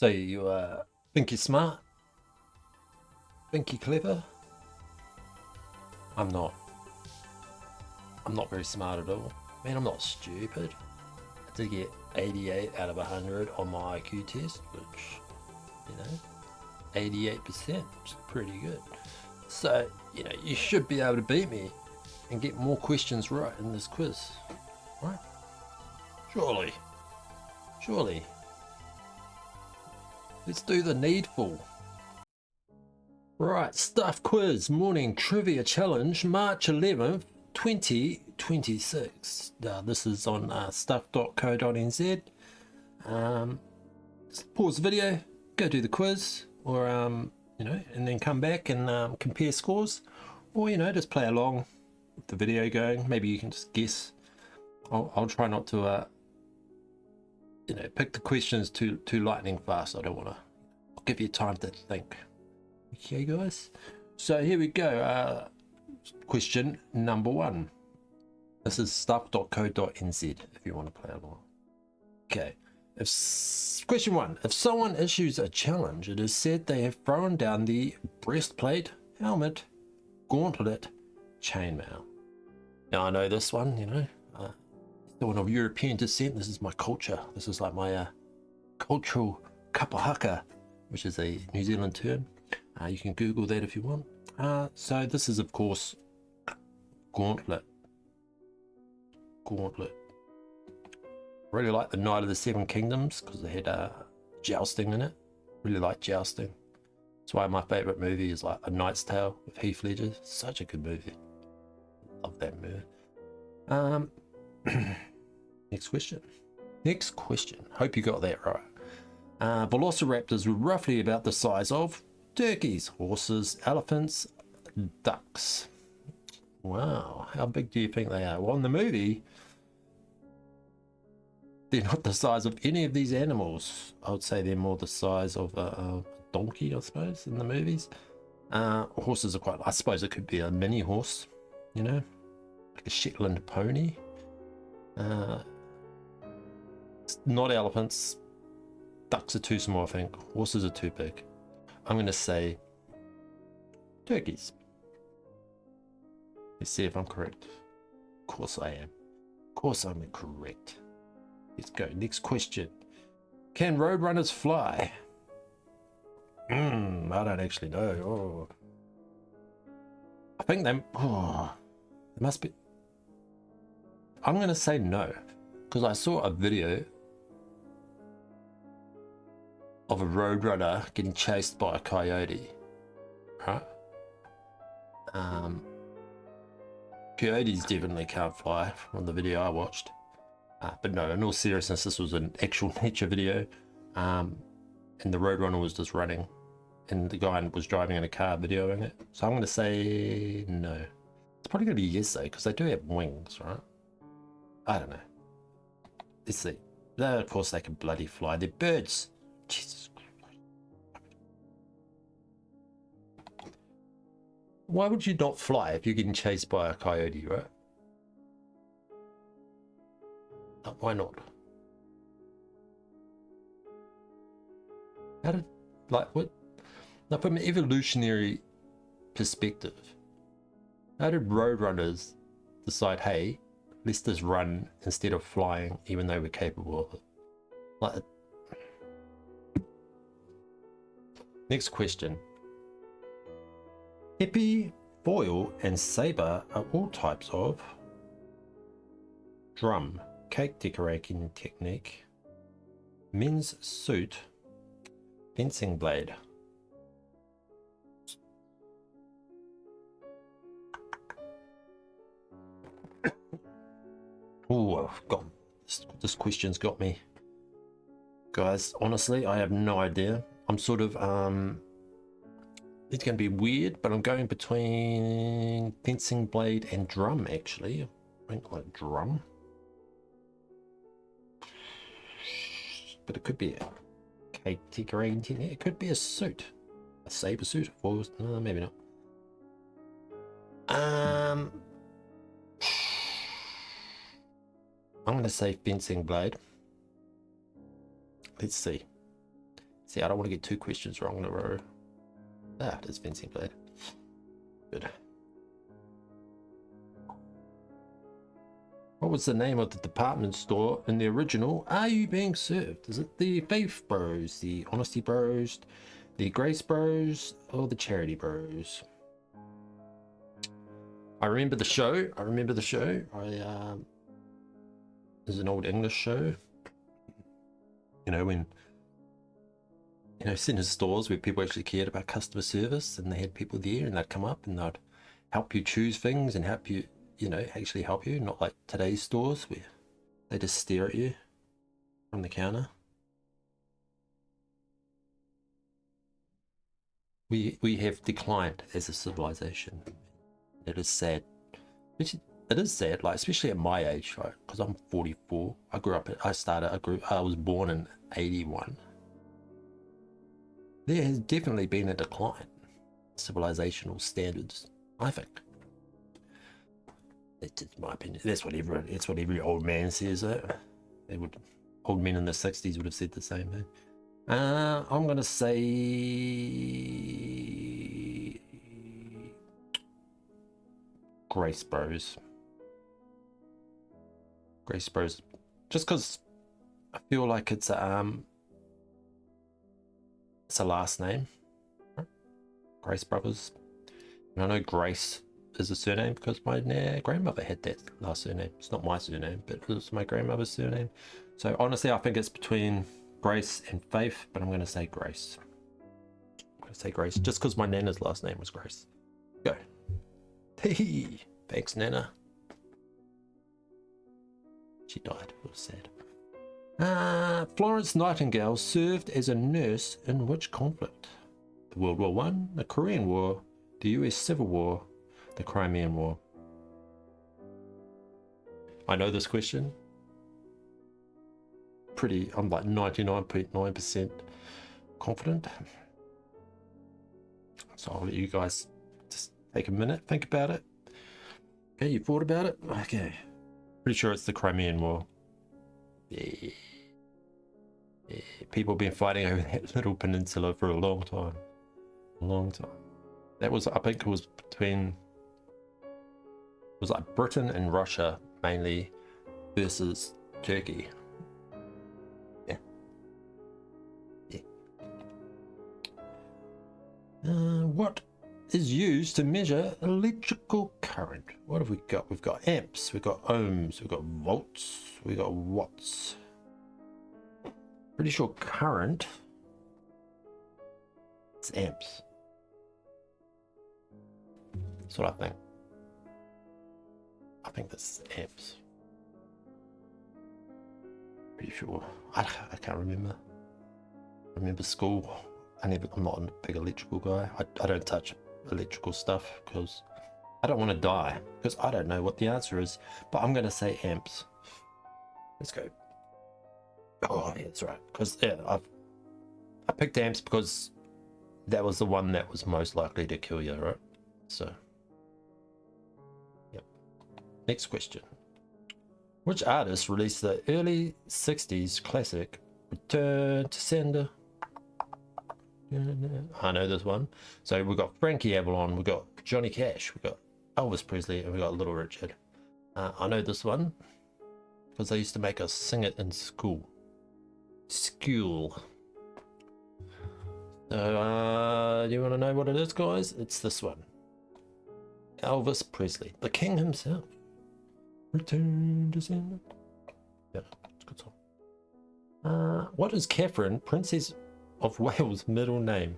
So you think you're smart? Think you're clever? I'm not. I'm not very smart at all. Man, I'm not stupid. I did get 88 out of 100 on my IQ test, which, 88%, which is pretty good. So, you should be able to beat me and get more questions right in this quiz, right? Surely. Surely. Let's do the needful. Right, Stuff Quiz Morning Trivia Challenge, March 11th, 2026. This is on stuff.co.nz. Pause the video, go do the quiz, or, and then come back and compare scores. Or, just play along with the video going. Maybe you can just guess. I'll try not to, pick the questions too lightning fast. I don't want to. I'll give you time to think. Okay, guys. So here we go. Question number 1. This is stuff.co.nz if you want to play along. Okay. Question 1. If someone issues a challenge, it is said they have thrown down the breastplate, helmet, gauntlet, chainmail. Now I know this one, one of European descent. This is my culture. This is like my cultural kapahaka, which is a New Zealand term. You can Google that if you want. So this is, of course, gauntlet. Really like the Knight of the Seven Kingdoms because they had jousting in it. Really like jousting. That's why my favourite movie is like A Knight's Tale with Heath Ledger. Such a good movie. Love that movie. Next question. Hope you got that right. Velociraptors were roughly about the size of turkeys, horses, elephants, ducks. Wow, how big do you think they are? Well, in the movie, they're not the size of any of these animals. I would say they're more the size of a donkey, I suppose, in the movies. Horses are quite, I suppose it could be a mini horse, like a Shetland pony. Not elephants. Ducks are too small, I think. Horses are too big. I'm going to say turkeys. Let's see if I'm correct. Of course I am. Of course I'm correct. Let's go. Next question. Can roadrunners fly? I don't actually know. I think they must be. I'm going to say no, because I saw a video of a roadrunner getting chased by a coyote, right? Coyotes definitely can't fly from the video I watched. But no, in all seriousness, this was an actual nature video. And the roadrunner was just running, and the guy was driving in a car videoing it. So I'm going to say no. It's probably going to be yes, though, because they do have wings, right? I don't know. Let's see. Of course, they can bloody fly. They're birds. Jesus Christ. Why would you not fly if you're getting chased by a coyote, right? Why not? How did, what? Now, from an evolutionary perspective, how did roadrunners decide, hey, let's just run instead of flying, even though we're capable of it? Next question. Hippie, foil, and saber are all types of drum, cake decorating technique, men's suit, fencing blade. Oh, God, this question's got me. Guys, honestly, I have no idea. I'm sort of, it's going to be weird, but I'm going between fencing blade and drum, actually. I think like drum. But it could be a cake decorating technique. It could be a suit. A saber suit? Or, no, maybe not. I'm going to say fencing blade. Let's see. See, I don't want to get 2 questions wrong in a row. Ah, there's fencing blade. Good. What was the name of the department store in the original Are You Being Served? Is it the Faith Bros, the Honesty Bros, the Grace Bros, or the Charity Bros? I remember the show. There's an old English show. You know, when center stores where people actually cared about customer service, and they had people there, and they'd come up and they'd help you choose things and help you, actually help you, not like today's stores where they just stare at you from the counter. We have declined as a civilization. It is sad. It is sad, like especially at my age, right? Because I'm 44. I was born in 81. There has definitely been a decline in civilizational standards, I think. That's my opinion. That's what every old man says. Old men in the 60s would have said the same thing. I'm gonna say Grace Bros. Grace Bros. Just because I feel like it's a last name. Grace Brothers. And I know Grace is a surname because my grandmother had that last surname. It's not my surname, but it was my grandmother's surname. So honestly, I think it's between Grace and Faith, but I'm going to say Grace. I'm going to say Grace just because my Nana's last name was Grace. Go. Hey, thanks, Nana. She died. It was sad. Florence Nightingale served as a nurse in which conflict? The World War I, the Korean War, the US Civil War, the Crimean War. I know this question. I'm like 99.9% confident. So I'll let you guys just take a minute, think about it. Okay, you thought about it? Okay. Pretty sure it's the Crimean War. Yeah. People have been fighting over that little peninsula for a long time. That was, I think it was like Britain and Russia mainly versus Turkey. What is used to measure electrical current? What have we got? We've got amps, we've got ohms, we've got volts, we've got watts. Pretty sure current is amps. That's what I think. I think this is amps. Pretty sure. I can't remember. I remember school. I'm not a big electrical guy. I don't touch electrical stuff because I don't want to die, because I don't know what the answer is, but I'm going to say amps. Let's go. Oh, yeah, that's right. Because I picked amps because that was the one that was most likely to kill you, right? So, yep. Next question. Which artist released the early 60s classic Return to Sender? I know this one. So we've got Frankie Avalon, we've got Johnny Cash, we've got Elvis Presley, and we've got Little Richard. I know this one because they used to make us sing it in school. So, do you want to know what it is, guys? It's this one. Elvis Presley, the king himself. Return to Sender. Yeah, it's a good song. What is Catherine, Princess of Wales' middle name?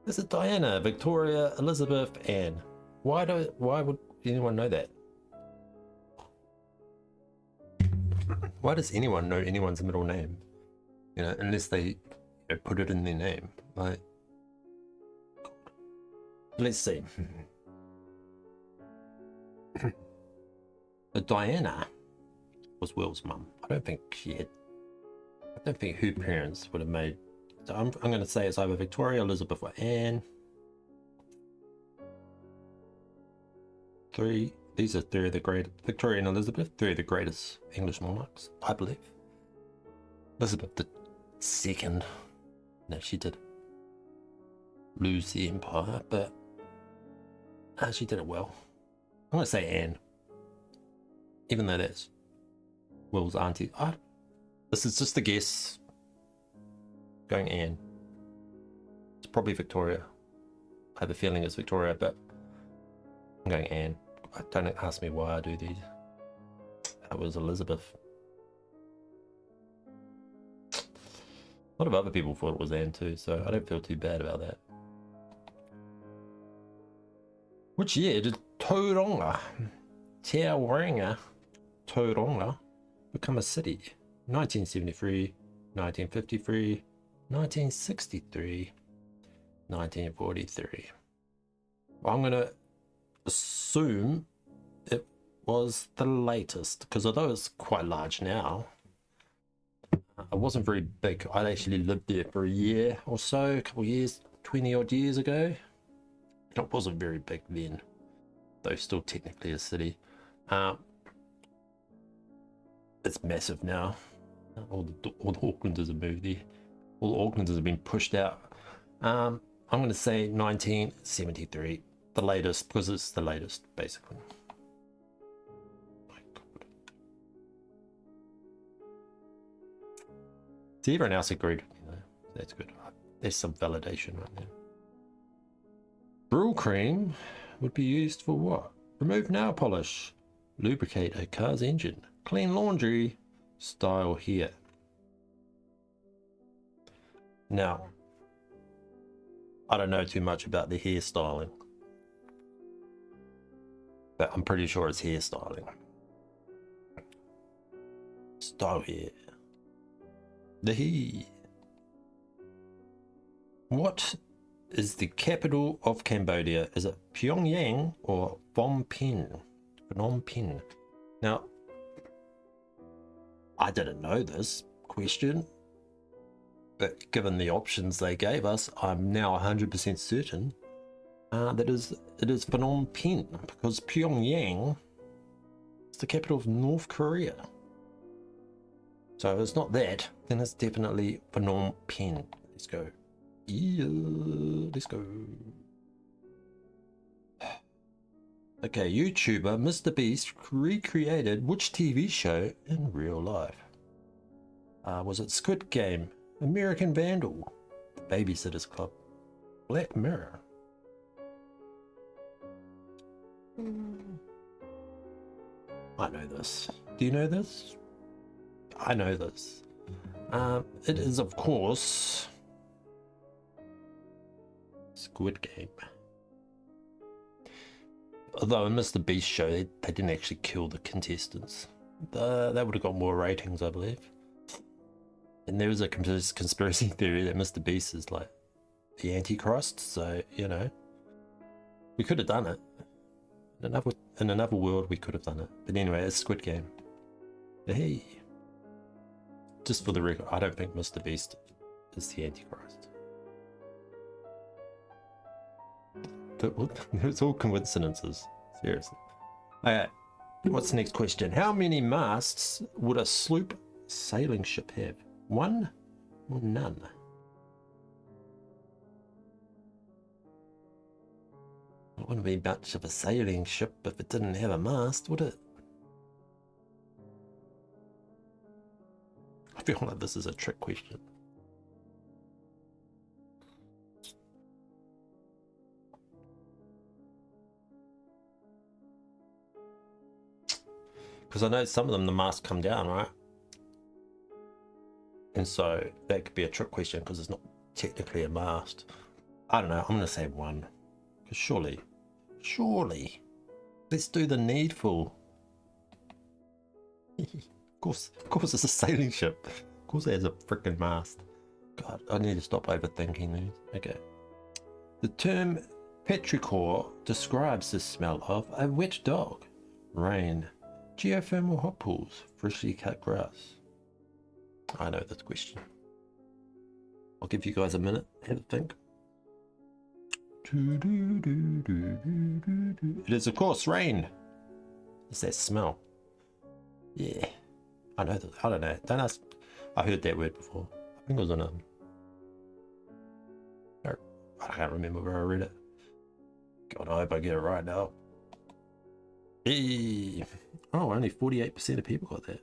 Is it Diana, Victoria, Elizabeth, Anne? Why would anyone know that? Why does anyone know anyone's middle name? Unless they put it in their name. Like, let's see. Diana was Will's mum. I don't think her parents would have made. So I'm going to say it's either Victoria, Elizabeth, or Anne. These are three of the great Victoria and Elizabeth, three of the greatest English monarchs, I believe. Elizabeth the Second. No, she did lose the empire, but she did it well. I'm gonna say Anne, even though that's Will's auntie. This is just a guess. Going Anne. It's probably Victoria. I have a feeling it's Victoria, but I'm going Anne. Don't ask me why I do these. That was Elizabeth. A lot of other people thought it was Anne too, so I don't feel too bad about that. Which year did Tauranga become a city? 1973, 1953, 1963, 1943. Well, I'm going to assume it was the latest, because although it's quite large now, it wasn't very big. I actually lived there for a year or so, a couple of years, 20 odd years ago. It wasn't very big then, though still technically a city. It's massive now. All the Aucklanders have moved there. All the Aucklanders have been pushed out. I'm going to say 1973, the latest, because it's the latest, basically. My God. See, everyone else agreed. That's good. There's some validation right there. Brylcreem would be used for what? Remove nail polish, lubricate a car's engine, clean laundry, style hair. Now, I don't know too much about the hairstyling, but I'm pretty sure it's hairstyling. Style hair. The hair. What is the capital of Cambodia? Is it Pyongyang or Phnom Penh? Phnom Penh. Now, I didn't know this question, but given the options they gave us, I'm now 100% certain that it is Phnom Penh, because Pyongyang is the capital of North Korea. So if it's not that, then it's definitely Phnom Penh. Let's go. Yeah, let's go. Okay, YouTuber Mr. Beast recreated which TV show in real life? Was it Squid Game, American Vandal, Babysitter's Club, Black Mirror? I know this. Do you know this? I know this. It is, of course, Squid Game. Although in Mr. Beast show, they didn't actually kill the contestants. That would have got more ratings, I believe. And there was a conspiracy theory that Mr. Beast is like the Antichrist, so, you know, we could have done it. In another world, we could have done it. But anyway, it's Squid Game. Hey. Just for the record, I don't think Mr. Beast is the Antichrist. It's all coincidences. Seriously. Okay, what's the next question? How many masts would a sloop sailing ship have? One or none? It wouldn't be much of a sailing ship if it didn't have a mast, would it? I feel like this is a trick question. Because I know some of them, the masts come down, right? And so that could be a trick question because it's not technically a mast. I don't know. I'm going to say one. Because surely, let's do the needful. Of course, it's a sailing ship. Of course, it has a freaking mast. God, I need to stop overthinking these. Okay. The term petrichor describes the smell of a wet dog, rain, geothermal hot pools, freshly cut grass. I know this question. I'll give you guys a minute. Have a think. It is, of course, rain. It's that smell. Yeah. I know that. I don't know. Don't ask. I heard that word before. I think it was in a... I can't remember where I read it. God, I hope I get it right now. Hey. Oh, only 48% of people got that.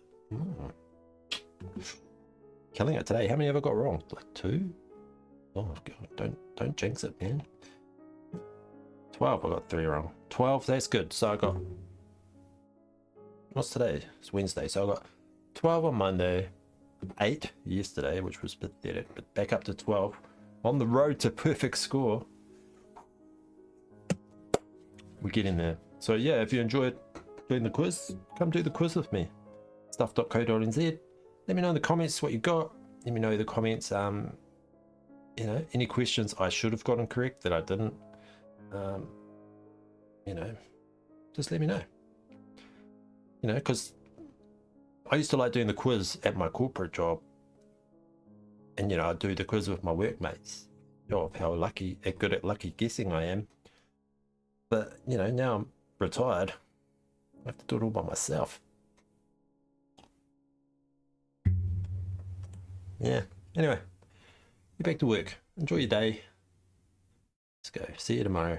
Killing it today. How many have I got wrong? Like 2? Oh god, don't jinx it, man. 12, I got 3 wrong. 12, that's good. So I got... What's today? It's Wednesday. So I got 12 on Monday, 8 yesterday, which was pathetic, but back up to 12. On the road to perfect score. We're getting there. So yeah, if you enjoyed doing the quiz, come do the quiz with me. Stuff.co.nz. Let me know in the comments what you got. Let me know in the comments, you know, any questions I should have gotten correct that I didn't. You know, just let me know. You know, because I used to like doing the quiz at my corporate job, and you know, I do the quiz with my workmates. You know, of how good at lucky guessing I am. But you know, now I'm retired, I have to do it all by myself. Yeah. Anyway, get back to work. Enjoy your day. Let's go. See you tomorrow.